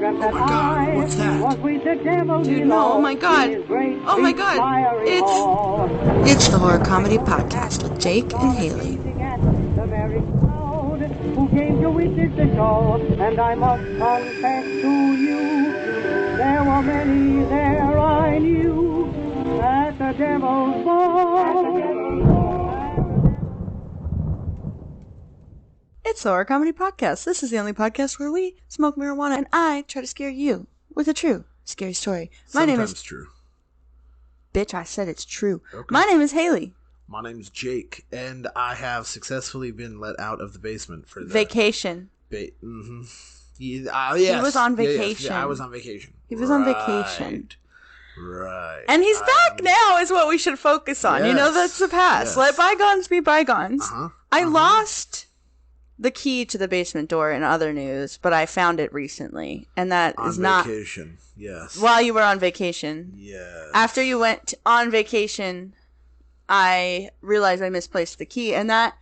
Oh my god, what's that? Dude, no, oh my god. Oh my god. It's the Horror Comedy Podcast with Jake and Haley. Who came to witness the show, and I must confess to you, there were many there I knew at the devil's ball. It's the Horror Comedy Podcast. This is the only podcast where we smoke marijuana and I try to scare you with a true scary story. My name is true. Bitch, I said it's true. Okay. My name is Haley. My name's Jake, and I have successfully been let out of the basement for the Vacation. Yes. He was on vacation. Yeah, I was on vacation. He was on vacation. Right. And he's back now is what we should focus on. Yes. You know, that's the past. Yes. Let bygones be bygones. Uh-huh. I lost the key to the basement door in other news, but I found it recently. And that on is not... vacation, yes. While you were on vacation. Yes. After you went on vacation, I realized I misplaced the key. And that...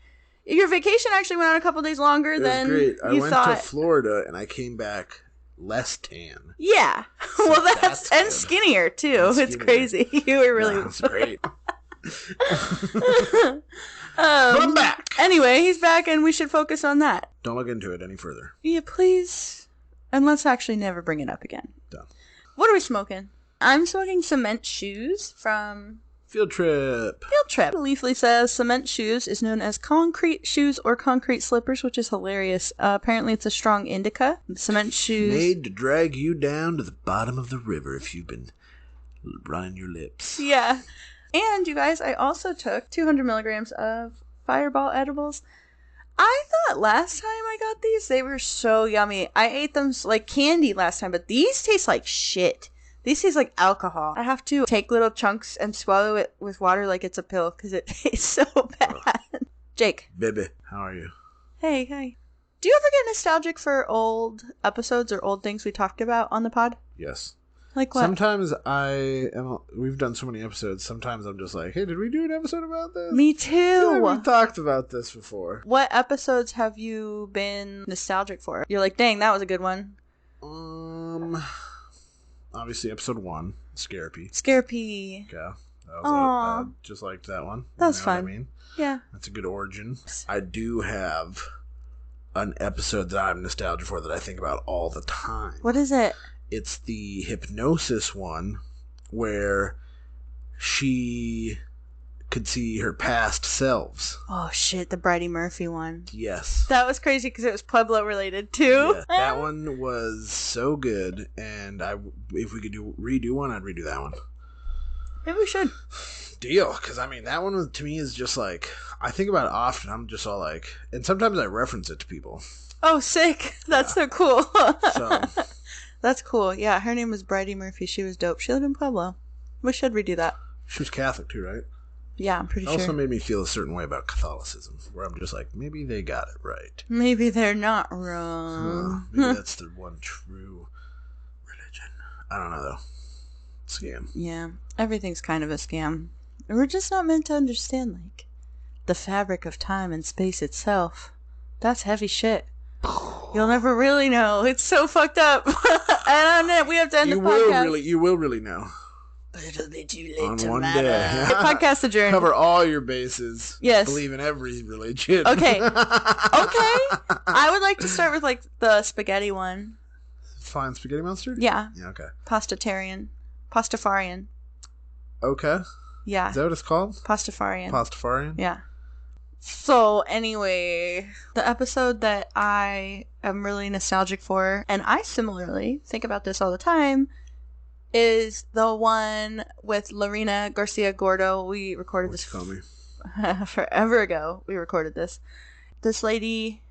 Your vacation actually went on a couple days longer than great. you thought. I went to Florida, and I came back less tan. Yeah. So well, that's and good. Skinnier, too. And It's skinnier. crazy. You were really... That's great. But I'm back. Anyway, he's back, and we should focus on that. Don't look into it any further. Yeah, please. And let's actually never bring it up again. Done. What are we smoking? I'm smoking cement shoes from Field trip. Field Trip. Leafly says cement shoes is known as concrete shoes or concrete slippers, which is hilarious. Apparently, it's a strong indica. Cement shoes. Made to drag you down to the bottom of the river if you've been running your lips. Yeah. And, you guys, I also took 200 milligrams of Fireball edibles. I thought last time I got these, they were so yummy. I ate them like candy last time, but these taste like shit. These taste like alcohol. I have to take little chunks and swallow it with water like it's a pill because it tastes so bad. Jake. Baby, how are you? Hey. Do you ever get nostalgic for old episodes or old things we talked about on the pod? Yes. Like what? Sometimes we've done so many episodes, sometimes I'm just like, hey, did we do an episode about this? Me too. We talked about this before. What episodes have you been nostalgic for? You're like, dang, that was a good one. Obviously episode 1, Scarapy. Scarapy. Yeah. That Aww. was just like that one. That was You know fun. what I mean? Yeah. That's a good origin. I do have an episode that I'm nostalgic for that I think about all the time. What is it? It's the hypnosis one where she could see her past selves. Oh shit, the Bridie Murphy one. Yes. That was crazy because it was Pueblo related too. Yeah, that one was so good, and if we could redo one, I'd redo that one. Maybe we should. Deal, because I mean that one was, to me is just like, I think about it often. I'm just all like, and sometimes I reference it to people. Oh, sick! That's so cool. So that's cool. Yeah, her name was Bridie Murphy. She was dope. She lived in Pueblo. We should redo that. she was Catholic too, right? Yeah, I'm pretty It also sure. made me feel a certain way about Catholicism, where I'm just like, maybe they got it right. Maybe they're not wrong. Maybe that's the one true religion. I don't know though. Scam. Yeah, everything's kind of a scam. We're just not meant to understand, like, the fabric of time and space itself. That's heavy shit. You'll never really know. It's so fucked up. And we have to end the podcast. You will really know. But it'll be too late On to one matter. day. Podcast adjourned. Cover all your bases. Yes. Believe in every religion. Okay. I would like to start with, like, the spaghetti one. Fine spaghetti monster? Yeah. Yeah, okay. Pastatarian. Pastafarian. Okay. Yeah. Is that what it's called? Pastafarian. Pastafarian? Yeah. So, anyway, the episode that I am really nostalgic for, and I similarly think about this all the time, is the one with Lorena Garcia Gordo. We recorded this forever ago. We recorded this. This lady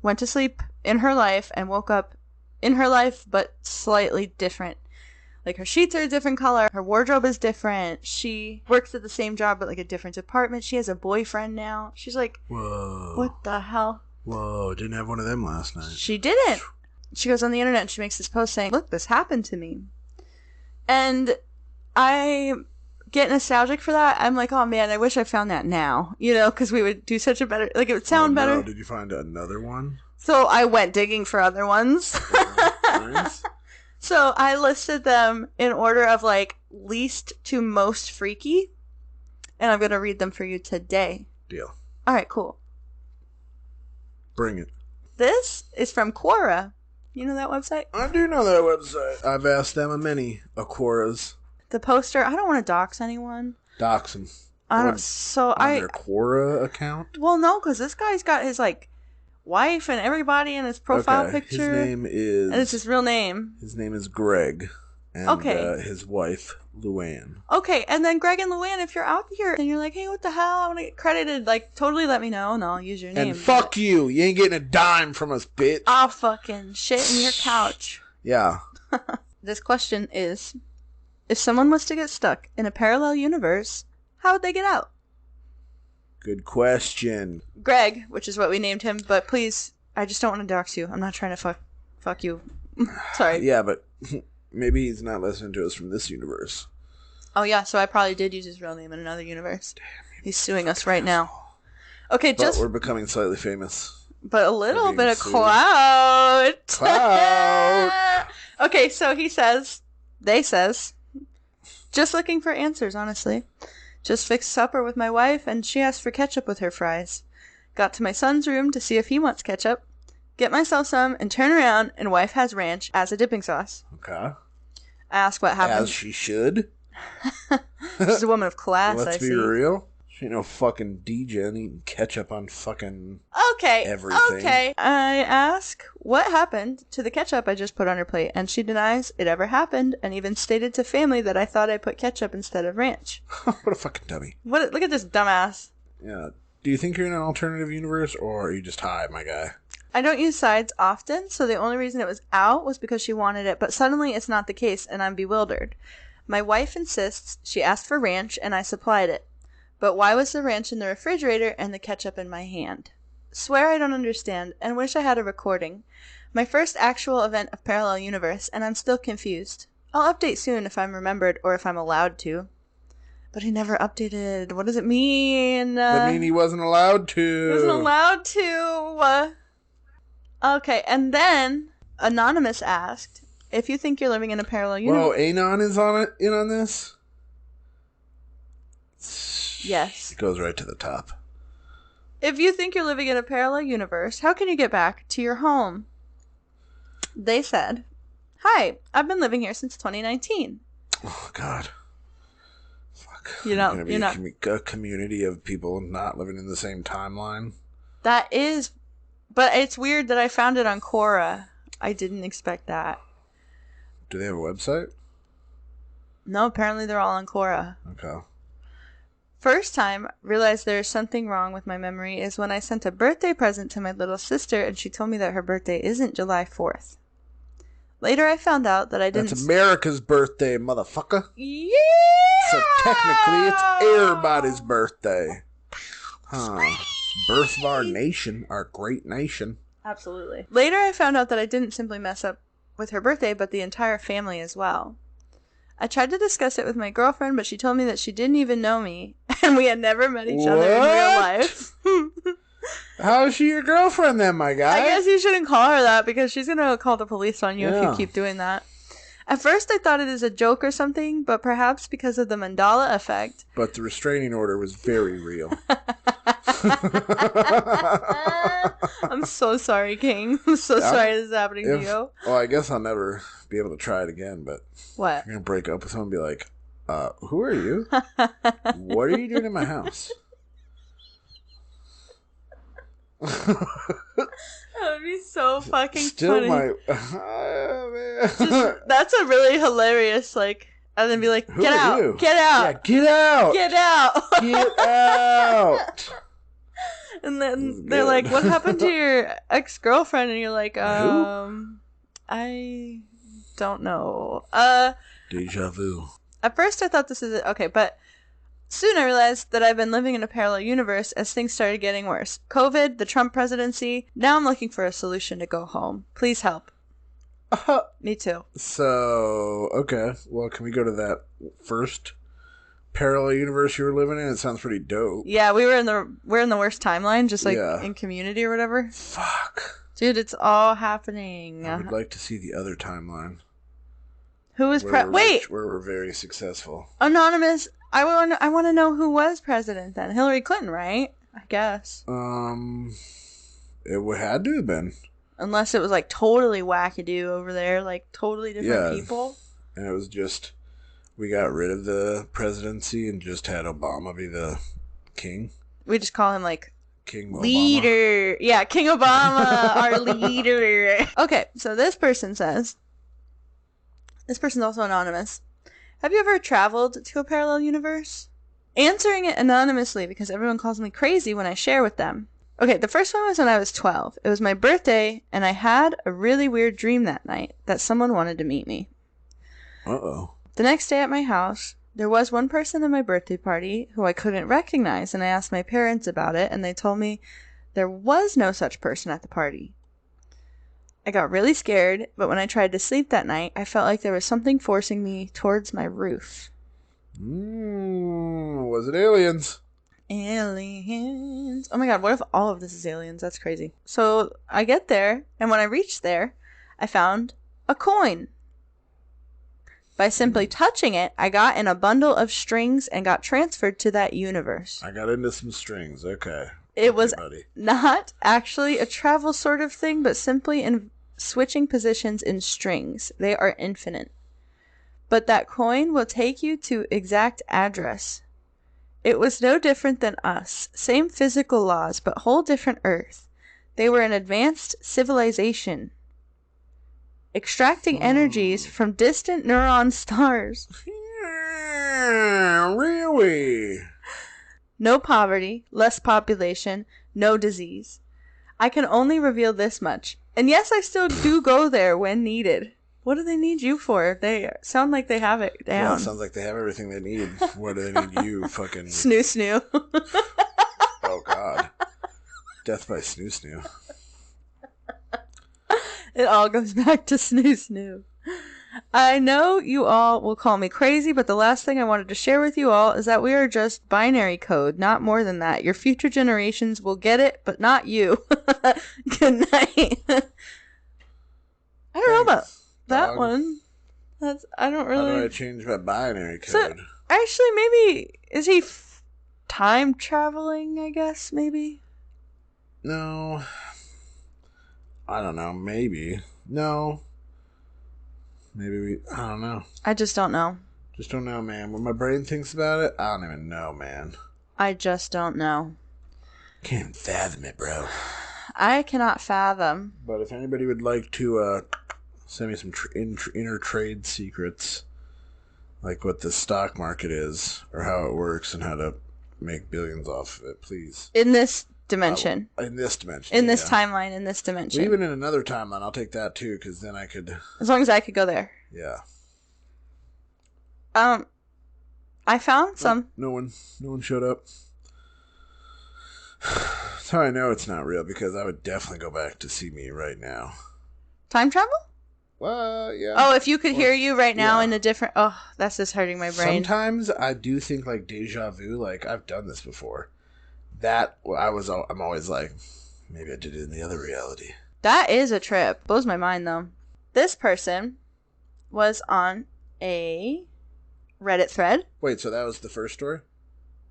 went to sleep in her life and woke up in her life, but slightly different. Like, her sheets are a different color. Her wardrobe is different. She works at the same job, but, like, a different department. She has a boyfriend now. She's like, whoa. What the hell? Whoa, didn't have one of them last night. She didn't. She goes on the internet and she makes this post saying, look, this happened to me. And I get nostalgic for that. I'm like, oh, man, I wish I found that now. You know, because we would do such a better... Like, it would sound better. No. Did you find another one? So I went digging for other ones. Nice. So I listed them in order of like least to most freaky, and I'm gonna read them for you today. Deal. All right, cool. Bring it. This is from Quora. You know that website? I do know that website. I've asked them a many Aquaras. The poster. I don't want to dox anyone. Dox them. I don't. So on their Quora account? Well, no, because this guy's got his like wife and everybody in his profile picture. His name is. And it's his real name. His name is Greg. And his wife, Luann. Okay, and then Greg and Luann, if you're out here and you're like, hey, what the hell? I want to get credited. Like, totally let me know, and I'll use your name. And fuck you. You ain't getting a dime from us, bitch. I'll fucking shit in your couch. Yeah. This question is, if someone was to get stuck in a parallel universe, how would they get out? Good question. Greg, which is what we named him, but please, I just don't want to dox you. I'm not trying to fuck you. Sorry. Yeah, but maybe he's not listening to us from this universe. Oh, yeah, so I probably did use his real name in another universe. Damn, he's suing us right now. Okay, but we're becoming slightly famous. But a little bit of clout. Clout. Okay, so they says, just looking for answers, honestly. Just fixed supper with my wife, and she asked for ketchup with her fries. Got to my son's room to see if he wants ketchup. Get myself some, and turn around, and wife has ranch as a dipping sauce. Okay. I ask what happened. As she should. She's a woman of class, Let's be real. She ain't no fucking DJ eating ketchup on fucking everything. Okay. I ask what happened to the ketchup I just put on her plate, and she denies it ever happened, and even stated to family that I thought I put ketchup instead of ranch. What a fucking dummy. Look at this dumbass. Yeah. Do you think you're in an alternative universe, or are you just high, my guy? I don't use sides often, so the only reason it was out was because she wanted it, but suddenly it's not the case, and I'm bewildered. My wife insists she asked for ranch, and I supplied it. But why was the ranch in the refrigerator and the ketchup in my hand? Swear I don't understand, and wish I had a recording. My first actual event of parallel universe, and I'm still confused. I'll update soon if I'm remembered, or if I'm allowed to. But he never updated. What does it mean? That mean he wasn't allowed to. He wasn't allowed to. Okay, and then Anonymous asked if you think you're living in a parallel universe. Whoa, Anon is in on this? Yes. It goes right to the top. If you think you're living in a parallel universe, how can you get back to your home? They said, hi, I've been living here since 2019. Oh, God. Fuck. You're not a community of people not living in the same timeline. That is, but it's weird that I found it on Quora. I didn't expect that. Do they have a website? No, apparently they're all on Quora. Okay. First time realized there's something wrong with my memory is when I sent a birthday present to my little sister and she told me that her birthday isn't July 4th. Later I found out that I didn't... That's America's birthday, motherfucker. Yeah! So technically it's everybody's birthday. Huh. Birth of our nation, our great nation. Absolutely. Later I found out that I didn't simply mess up with her birthday, but the entire family as well. I tried to discuss it with my girlfriend, but she told me that she didn't even know me, and we had never met each other in real life. How is she your girlfriend then, my guy? I guess you shouldn't call her that, because she's going to call the police on you if you keep doing that. At first I thought it is a joke or something, but perhaps because of the Mandela effect. But the restraining order was very real. I'm so sorry, King. I'm so sorry this is happening to you. Well, I guess I'll never be able to try it again, but... What? You're going to break up with someone and be like, who are you? What are you doing in my house? That would be so fucking Still funny. Man. That's a really hilarious, like, and then be like, Who get are out, you? get out, Yeah, get out, get out, get out. And then they're like, what happened to your ex-girlfriend? And you're like, Who? I don't know. Deja vu. At first I thought this is it. Okay, but soon I realized that I've been living in a parallel universe as things started getting worse. COVID, the Trump presidency. Now I'm looking for a solution to go home. Please help. Me too. So, okay. Well, can we go to that first parallel universe you were living in? It sounds pretty dope. Yeah, we're in the worst timeline, just like in Community or whatever. Fuck. Dude, it's all happening. I would like to see the other timeline. Who was wait, where we're very successful. anonymous. I want to know who was president then. Hillary Clinton, right? I guess. It had to have been. Unless it was like totally wackadoo over there, like totally different people. And it was just, we got rid of the presidency and just had Obama be the king. We just call him like King Obama. Leader. Yeah, King Obama, our leader. Okay, so this person's also anonymous. Have you ever traveled to a parallel universe? Answering it anonymously because everyone calls me crazy when I share with them. Okay, the first one was when I was 12. It was my birthday, and I had a really weird dream that night that someone wanted to meet me. Uh-oh. The next day at my house, there was one person in my birthday party who I couldn't recognize, and I asked my parents about it, and they told me there was no such person at the party. I got really scared, but when I tried to sleep that night, I felt like there was something forcing me towards my roof. Was it aliens? Aliens. Oh my god, what if all of this is aliens? That's crazy. So I get there, and when I reached there, I found a coin. By simply touching it, I got in a bundle of strings and got transferred to that universe. I got into some strings, okay. It was not actually a travel sort of thing, but simply in switching positions in strings. They are infinite. But that coin will take you to exact address. It was no different than us. Same physical laws, but whole different Earth. They were an advanced civilization, extracting energies from distant neuron stars. Yeah, really? No poverty, less population, no disease. I can only reveal this much. And yes, I still do go there when needed. What do they need you for? They sound like they have it down. Yeah, it sounds like they have everything they need. What do they need you? Fucking... Snoo. Oh, God. Death by snoo. It all goes back to snoo. I know you all will call me crazy, but the last thing I wanted to share with you all is that we are just binary code, not more than that. Your future generations will get it, but not you. Good night. I don't know about that one. I don't really... How do I change my binary code? So, actually, maybe... Is he time traveling, I guess, maybe? No. I don't know. Maybe. No. Maybe I don't know. I just don't know. Just don't know, man. When my brain thinks about it, I don't even know, man. I just don't know. Can't even fathom it, bro. I cannot fathom. But if anybody would like to send me some inner trade secrets, like what the stock market is, or how it works, and how to make billions off of it, please. In this dimension. In this dimension. In this timeline, in this dimension. Well, even in another timeline, I'll take that too, because then I could... As long as I could go there. Yeah. I found some... No one showed up. That's how I know it's not real, because I would definitely go back to see me right now. Time travel? Well, yeah. Oh, if you could hear you right now in a different... Oh, that's just hurting my brain. Sometimes I do think like deja vu, like I've done this before. I'm always like, maybe I did it in the other reality. That is a trip. Blows my mind, though. This person was on a Reddit thread. Wait, so that was the first story?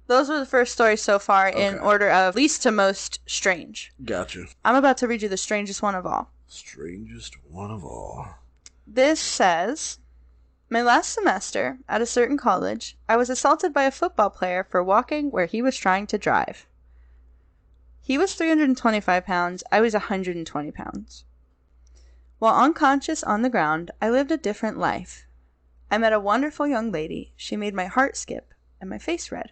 Those were the first stories so far in order of least to most strange. Gotcha. I'm about to read you the strangest one of all. Strangest one of all. This says, my last semester at a certain college, I was assaulted by a football player for walking where he was trying to drive. He was 325 pounds. I was 120 pounds. While unconscious on the ground, I lived a different life. I met a wonderful young lady. She made my heart skip and my face red.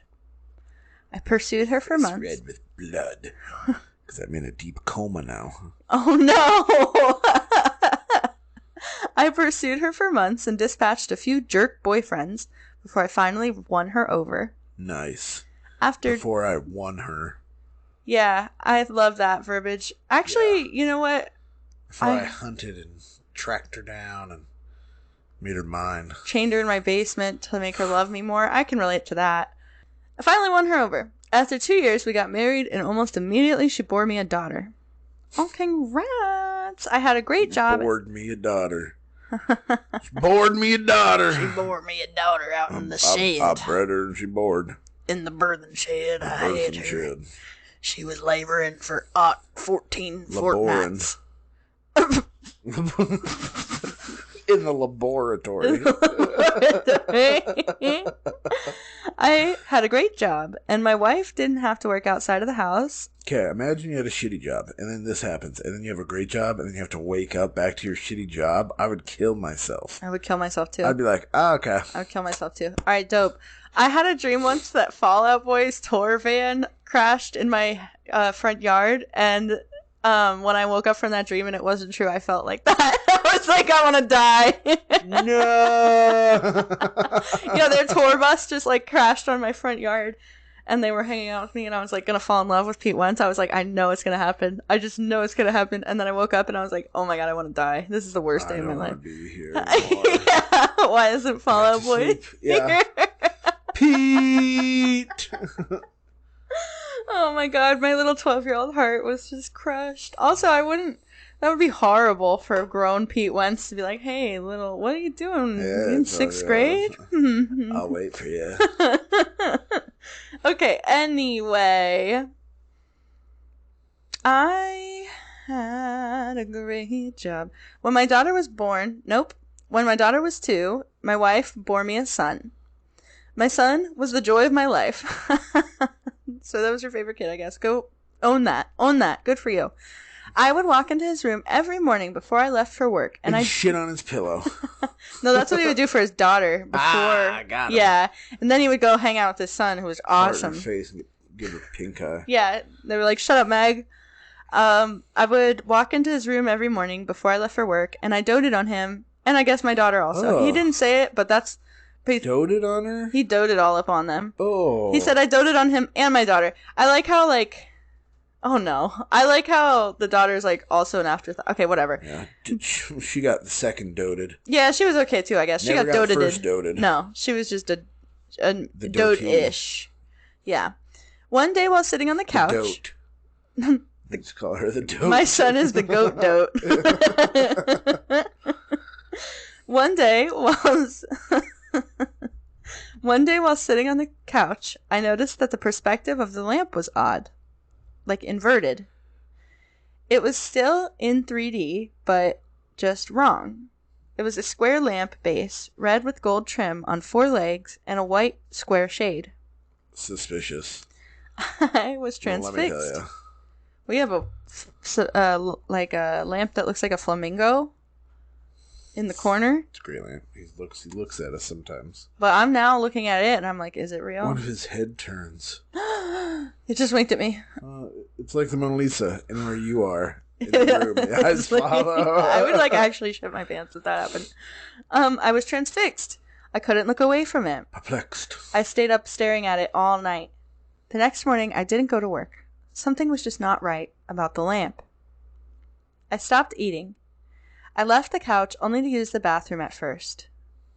I pursued her for months. Red with blood. Because I'm in a deep coma now. Oh no! I pursued her for months and dispatched a few jerk boyfriends before I finally won her over. Nice. Before I won her. Yeah, I love that verbiage. Actually, You know what? Before I hunted and tracked her down and made her mine. Chained her in my basement to make her love me more. I can relate to that. I finally won her over. After 2 years, we got married, and almost immediately she bore me a daughter. Oh, congrats! I had a great job. Bored me a daughter. She bored me a daughter. She bore me a daughter out in the I shed. bred her and she bored. In the birthing shed, I had Birthing her. shed. She was laboring for 14 Laboring. fortnights. In the laboratory. I had a great job, and my wife didn't have to work outside of the house. Okay, imagine you had a shitty job, and then this happens, and then you have a great job, and then you have to wake up back to your shitty job. I would kill myself. I would kill myself too. I'd be like, okay. I would kill myself too. All right, dope. I had a dream once that Fall Out Boy's tour van crashed in my front yard, and when I woke up from that dream and it wasn't true, I felt like that. I was like, I want to die. No. Their tour bus just like crashed on my front yard, and they were hanging out with me, and I was like gonna fall in love with Pete Wentz. I was like, I know it's gonna happen. I just know it's gonna happen. And then I woke up and I was like, oh my god, I want to die. This is the worst day of my life. I don't want to be here Yeah. Why isn't Fall Out Boy? Yeah. Pete. Oh my god, my little 12-year-old heart was just crushed. Also, that would be horrible for a grown Pete Wentz to be like, hey, little, what are you doing? Yeah, In sixth grade? I'll wait for you. Okay, anyway. I had a great job. When my daughter was 2, my wife bore me a son. My son was the joy of my life. So that was your favorite kid, I guess. Go own that. Own that. Good for you. I would walk into his room every morning before I left for work, and I'd shit on his pillow. No, that's what he would do for his daughter before. I got him. Yeah, and then he would go hang out with his son, who was Fart in her awesome. face and give her pink eye. Yeah, they were like, "Shut up, Meg." I would walk into his room every morning before I left for work, and I doted on him, and I guess my daughter also. Oh. He didn't say it, but he Doted on her? He doted all up on them. Oh. He said I doted on him and my daughter. I like how oh no. I like how the daughter's like also an afterthought. Okay, whatever. Yeah. She got the second doted. Yeah, she was okay too, I guess. She Never got doted. First doted. No, she was just a The dote-ish. Yeah. One day while sitting on the couch. The dote. Let's call her the dote. My son is the goat dote. One day while sitting on the couch, I noticed that the perspective of the lamp was odd. Like inverted. It was still in 3D, but just wrong. It was a square lamp base, red with gold trim on 4 legs, and a white square shade. Suspicious. I was transfixed. Well, let me tell you. We have a lamp that looks like a flamingo in the corner. It's a great lamp. He looks at us sometimes. But I'm now looking at it and I'm like, is it real? One of his head turns. It just winked at me. It's like the Mona Lisa in where you are in the room. The eyes follow. I would like actually shit my pants if that happened. I was transfixed. I couldn't look away from it. Perplexed. I stayed up staring at it all night. The next morning, I didn't go to work. Something was just not right about the lamp. I stopped eating. I left the couch only to use the bathroom at first.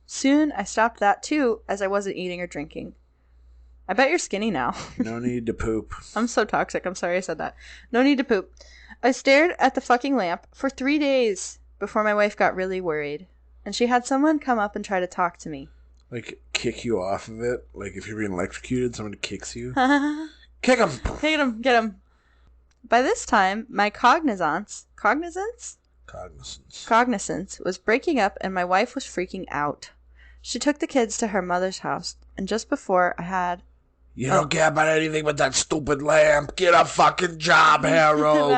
Soon, I stopped that too, as I wasn't eating or drinking. I bet you're skinny now. No need to poop. I'm so toxic. I'm sorry I said that. No need to poop. I stared at the fucking lamp for 3 days before my wife got really worried. And she had someone come up and try to talk to me. Like, kick you off of it? Like, if you're being electrocuted, someone kicks you? Kick him! Get him! Get him! By this time, my cognizance was breaking up and my wife was freaking out. She took the kids to her mother's house, and just before I had... You don't care about anything but that stupid lamp. Get a fucking job, Harold.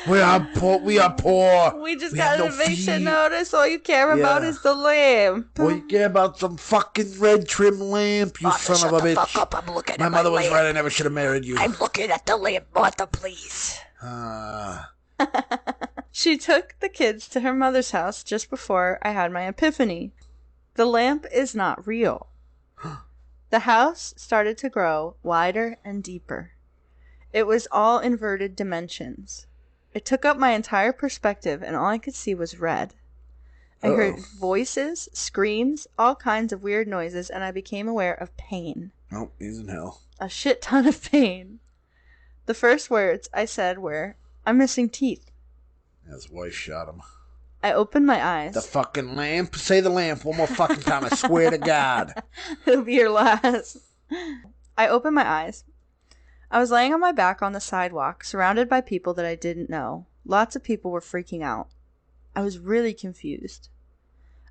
We are poor. We just We got have an no eviction fee. notice. All you care about is the lamp. Well, you care about some fucking red trim lamp, you son of a bitch. Fuck up, I'm looking My at mother my was lamp. right, I never should have married you. I'm looking at the lamp, Martha, please. She took the kids to her mother's house just before I had my epiphany. The lamp is not real. The house started to grow wider and deeper. It was all inverted dimensions. It took up my entire perspective, and all I could see was red. I heard voices, screams, all kinds of weird noises, and I became aware of pain. Nope, he's in hell. A shit ton of pain. The first words I said were, "I'm missing teeth." His wife shot him. I opened my eyes. The fucking lamp? Say the lamp one more fucking time, I swear to God. It'll be your last. I opened my eyes. I was laying on my back on the sidewalk, surrounded by people that I didn't know. Lots of people were freaking out. I was really confused.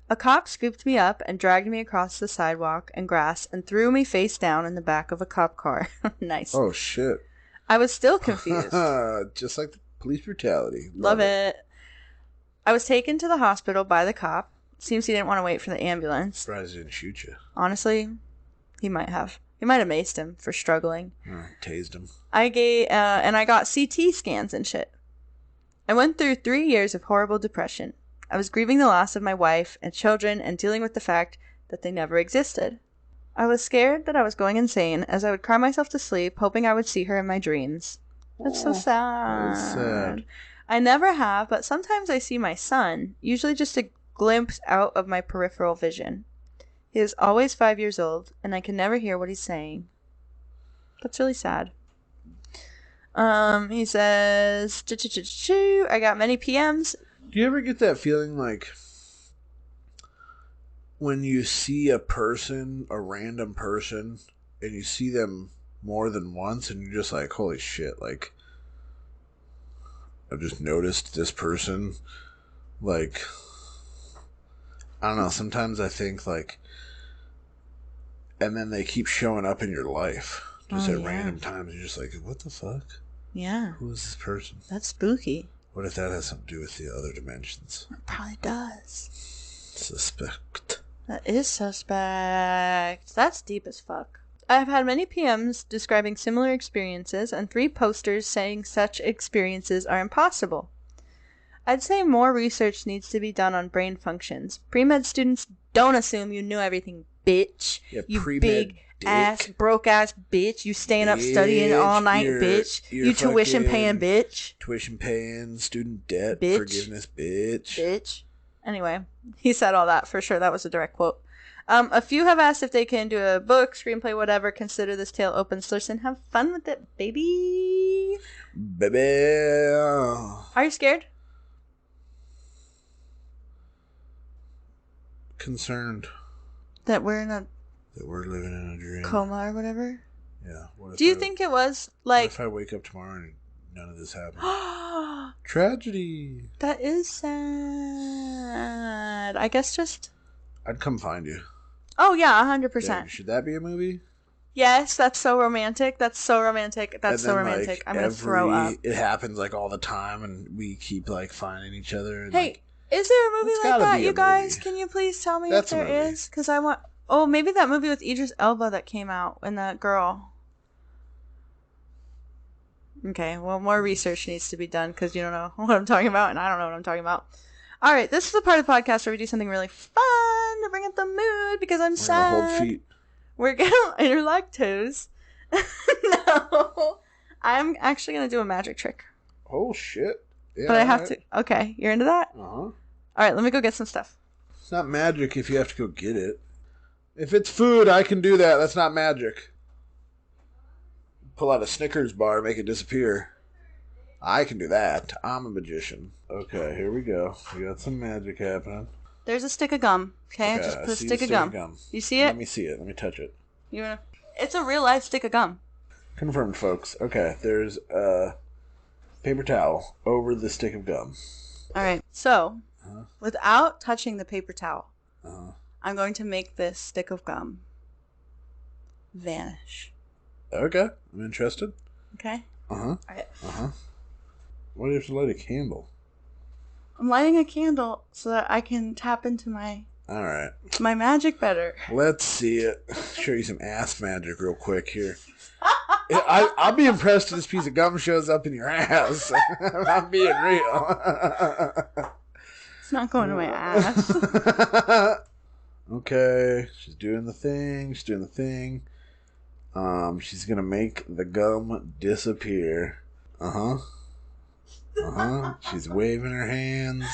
A cop scooped me up and dragged me across the sidewalk and grass and threw me face down in the back of a cop car. Nice. Oh, shit. I was still confused. Just like the police brutality. Love it. I was taken to the hospital by the cop. Seems he didn't want to wait for the ambulance. Surprised he didn't shoot you. Honestly, he might have. He might have maced him for struggling. Tased him. I got CT scans and shit. I went through 3 years of horrible depression. I was grieving the loss of my wife and children and dealing with the fact that they never existed. I was scared that I was going insane as I would cry myself to sleep, hoping I would see her in my dreams. That's so sad. That's sad. I never have, but sometimes I see my son, usually just a glimpse out of my peripheral vision. He is always 5 years old, and I can never hear what he's saying. That's really sad. He says, I got many PMs. Do you ever get that feeling like when you see a person, a random person, and you see them more than once and you're just like, holy shit, like, I've just noticed this person, like, I don't know, sometimes I think, like, and then they keep showing up in your life, just at random times, you're just like, what the fuck? Yeah. Who is this person? That's spooky. What if that has something to do with the other dimensions? It probably does. Suspect. That is suspect. That's deep as fuck. I have had many PMs describing similar experiences and 3 posters saying such experiences are impossible. I'd say more research needs to be done on brain functions. Pre-med students don't assume you knew everything, bitch. Yeah, you pre-med big dick. ass, broke ass bitch. You staying up studying all night, bitch. You tuition paying, bitch. Tuition paying, student debt, Bitch. forgiveness, bitch. Bitch. Anyway, he said all that for sure. That was a direct quote. A few have asked if they can do a book, screenplay, whatever. Consider this tale open source and have fun with it, baby. Baby. Are you scared? Concerned That we're in a that we're living in a dream. coma or whatever? Yeah. What if Do you think it was What like... if I wake up tomorrow and none of this happened? Tragedy. That is sad. I guess just... I'd come find you. Oh, yeah, 100%. Yeah, should that be a movie? Yes, that's so romantic. That's so romantic. That's And so then, romantic. like, I'm going to throw up. It happens like all the time, and we keep like finding each other. And, Hey, like, is there a movie It's like gotta that, be a you guys? movie. Can you please tell me That's if a there movie. is? Because I want... Oh, maybe that movie with Idris Elba that came out and that girl. Okay, well, more research needs to be done because you don't know what I'm talking about and I don't know what I'm talking about. All right, this is the part of the podcast where we do something really fun to bring up the mood because I'm we're sad. gonna hold feet. We're going to interlock toes. No. I'm actually going to do a magic trick. Oh shit! Yeah, But I have alright. to... Okay, you're into that? Uh-huh. All right, let me go get some stuff. It's not magic if you have to go get it. If it's food, I can do that. That's not magic. Pull out a Snickers bar, make it disappear. I can do that. I'm a magician. Okay, here we go. We got some magic happening. There's a stick of gum. Okay, I just I put a see stick the of gum. You see it? Let me see it. Let me touch it. You wanna... It's a real life stick of gum. Confirmed, folks. Okay, there's a paper towel over the stick of gum. All right. So, Uh-huh. without touching the paper towel, Uh-huh. I'm going to make this stick of gum vanish. Okay, I'm interested. Okay? Uh-huh. All right. Uh-huh. Why do you have to light a candle? I'm lighting a candle so that I can tap into my Alright. magic better. Let's see it. Show you some ass magic real quick here. I'll be impressed if this piece of gum shows up in your ass. I'm being real. It's not going to my ass. Okay, she's doing the thing. She's gonna make the gum disappear. She's waving her hands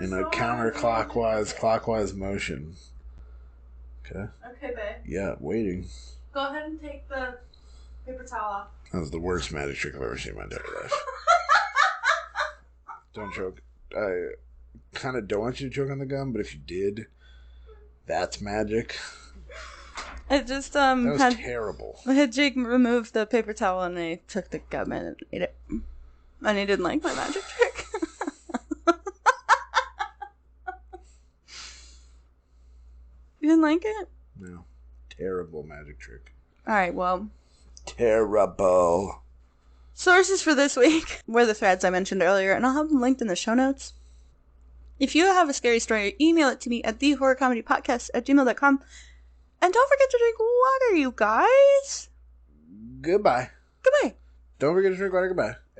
in a clockwise motion. Okay. Okay, babe. Yeah, waiting. Go ahead and take the paper towel off. That was the worst magic trick I've ever seen in my entire life. Don't choke. kind of don't want you to choke on the gum, but if you did, that's magic. It just That was terrible. I had Jake remove the paper towel and I took the gum and ate it. And he didn't like my magic trick. You didn't like it? No. Terrible magic trick. Alright, well. Terrible. Sources for this week were the threads I mentioned earlier, and I'll have them linked in the show notes. If you have a scary story, email it to me at thehorrorcomedypodcast@gmail.com. And don't forget to drink water, you guys. Goodbye. Goodbye. Don't forget to drink water. Goodbye.